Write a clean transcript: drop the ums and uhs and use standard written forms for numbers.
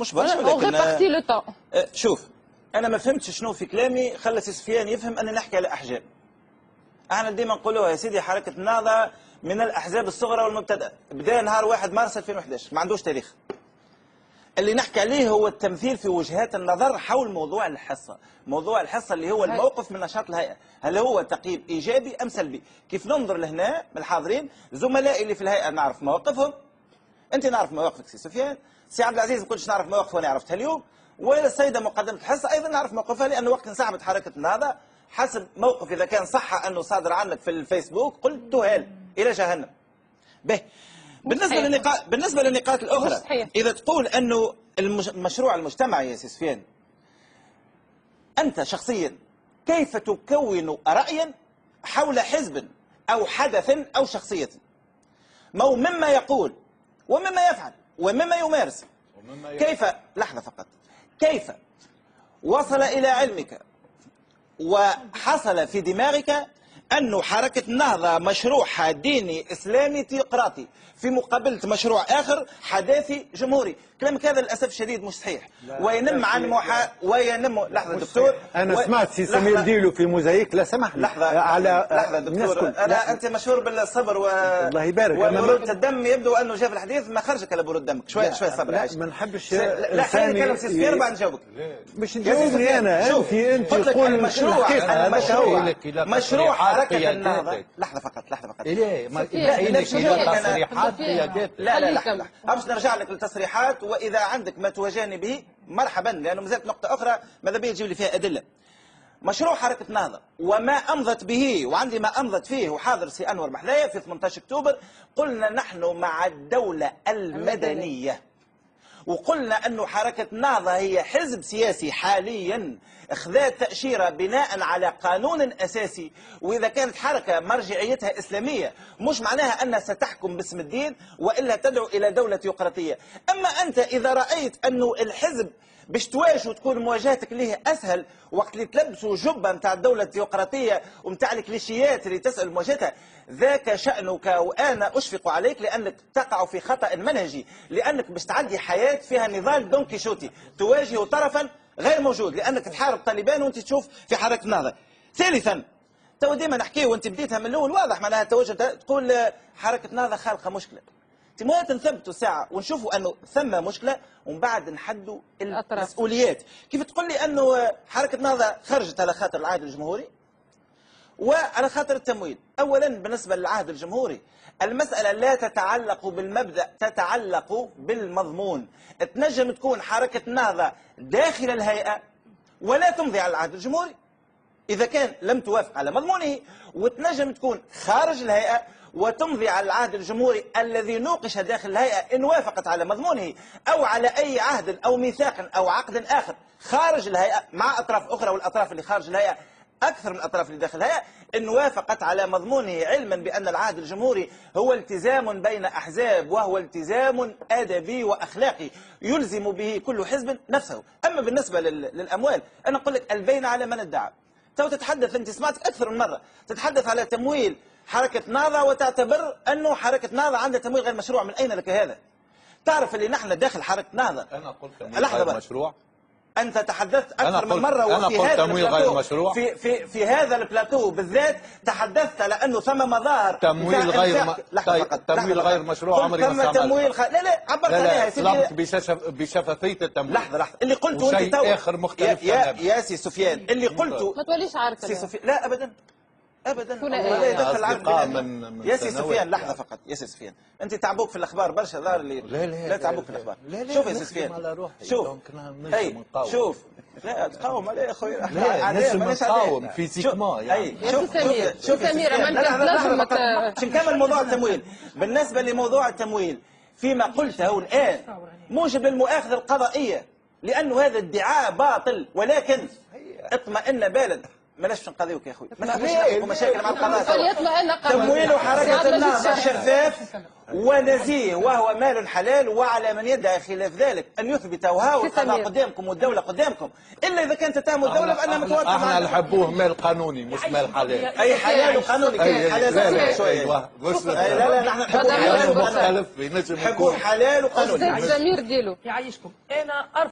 مش برشا لكن شوف انا ما فهمتش شنو في كلامي خلى سي سفيان يفهم اني نحكي على احجام. احنا ديما نقولوها يا سيدي حركه النهضه من الاحزاب الصغرى والمبتدأ، بدا نهار 1 مارس 2011 ما عندوش تاريخ. اللي نحكي عليه هو التمثيل في وجهات النظر حول موضوع الحصه، موضوع الحصه اللي هو الموقف من نشاط الهيئه، هل هو تقييم ايجابي ام سلبي؟ كيف ننظر لهنا من الحاضرين زملائي اللي في الهيئه نعرف مواقفهم، انت نعرف مواقفك سي سفيان، سي عبد العزيز ما كنتش نعرف مواقفه وانا عرفتها اليوم، والسيده مقدمه الحصه ايضا نعرف موقفها لانه وقت انسحبت حركه النهضه حسب موقف اذا كان صح انه صادر عنك في الفيسبوك قلت تهال الى جهنم. به بالنسبه للنقاط الاخرى اذا تقول انه المشروع المجتمعي يا سي سفيان، انت شخصيا كيف تكون رايا حول حزب او حدث او شخصيه؟ مما يقول ومما يفعل ومما يمارس كيف لحظه فقط كيف وصل الى علمك وحصل في دماغك أنه حركة النهضة مشروعها ديني إسلامي تيقراطي في مقابلة مشروع آخر حداثي جمهوري؟ كلامك هذا للأسف الشديد مش صحيح وينم عن وينم لحظة دكتور. أنا سمعت سي سمير ديلو في موزايك لا سمح لي لحظة دكتور أنت مشهور بالصبر الله يبارك وبرودة الدم يبدو أنه جاء في الحديث ما خرجك على برود دمك شوية صبر. لا ما نحبش لا خليني نتكلم سي سفيان بعد نجاوبك. مش تجاوبني أنا أنت تقول مشروع حركة النهضة. لحظة فقط لا باش نرجع لك للتصريحات واذا عندك ما تواجهني به مرحبا لانه مازالت نقطة أخرى ماذا بيا تجيب لي فيها أدلة. مشروع حركة النهضة وما أمضت به وعندي ما أمضت فيه وحاضر سي أنور محلايا في 18 أكتوبر قلنا نحن مع الدولة المدنية وقلنا أن حركة النهضة هي حزب سياسي حاليا اخذت تأشيرة بناء على قانون أساسي، وإذا كانت حركة مرجعيتها إسلامية مش معناها أنها ستحكم باسم الدين وإلا تدعو إلى دولة تيوقراطية. أما أنت إذا رأيت أنه الحزب باش تواجه وتكون مواجهتك ليه اسهل وقت اللي تلبسوا جبه نتاع الدوله التيوقراطيه ونتاع الكليشيات اللي تسال مواجهتها ذاك شانك وانا اشفق عليك لانك تقع في خطا منهجي لانك باش تعدي حياه فيها نضال دون كيشوتي تواجه طرفا غير موجود لانك تحارب طالبان وانت تشوف في حركه النهضه. ثالثا تو ديما نحكي وانت بديتها من الاول واضح معناها توجه تقول حركه النهضه خالقه مشكله. تموت نثبتوا ساعة ونشوفوا أنه ثم مشكلة ومن بعد نحدوا المسؤوليات. كيف تقول لي أنه حركة النهضة خرجت على خاطر العهد الجمهوري وعلى خاطر التمويل؟ أولا بالنسبة للعهد الجمهوري المسألة لا تتعلق بالمبدأ تتعلق بالمضمون. تنجم تكون حركة النهضة داخل الهيئة ولا تمضي على العهد الجمهوري إذا كان لم توافق على مضمونه، وتنجم تكون خارج الهيئة وتمضي على العهد الجمهوري الذي نوقش داخل الهيئة إن وافقت على مضمونه أو على أي عهد أو ميثاق أو عقد آخر خارج الهيئة مع أطراف أخرى، والأطراف اللي خارج الهيئة أكثر من الأطراف اللي داخل الهيئة، إن وافقت على مضمونه علما بأن العهد الجمهوري هو التزام بين أحزاب وهو التزام أدبي وأخلاقي يلزم به كل حزب نفسه. أما بالنسبة للأموال أنا أقول لك البين على من ادعى. تو تتحدث أنت سمعتك أكثر من مرة تتحدث على تمويل حركة نهضة وتعتبر أنه حركة نهضة عندها تمويل غير مشروع. من أين لك هذا؟ تعرف اللي نحن داخل حركة نهضة أنا قلت تمويل غير مشروع. أنت تحدثت أكثر من مرة وفي هذا تمويل غير مشروع. في هذا البلاتو بالذات تحدثت على أنه ثم مظاهر تمويل غير مشروع. عمري ما تمويل لا عبرت عليها يا سيدي بشفافية التمويل. لحظة اللي قلته أنت تو آخر مختلف يا سي سفيان اللي قلته ما توليش عارف سي سفيان. لا أبدا ولا يدخل يا سي سفيان. لحظه فقط يا سي سفيان انت تعبوك في الاخبار برشا ظهر لي. لا تعبوك في الاخبار. شوف يا سي سفيان شوف لا تقاوم عليه يا خويا. لا مانيش نقاوم فيزيكمون يعني. شوف سمير باش نكمل موضوع التمويل. بالنسبه لموضوع التمويل فيما قلته الان موجب للمؤاخذه القضائيه لانه هذا ادعاء باطل، ولكن اطمئن بالا مالاش باش نقضيوك يا خويا، ما نحبش نحكوا مشاكل مع القضاء. فليطلع لنا قبل تمويل حركة النهضة شفاف ونزيه وهو مال حلال، وعلى من يدعي خلاف ذلك ان يثبت وهو القضاء قدامكم والدولة قدامكم، الا اذا كانت تتهم الدولة بانها متورطة احنا اللي نحبوه مال قانوني مش مال حلال. اي حلال وقانوني، كان حلال شوية. لا لا نحن نحبوه حلال وقانوني، نحبوه حلال وقانوني. سمير ديلو يعيشكم. انا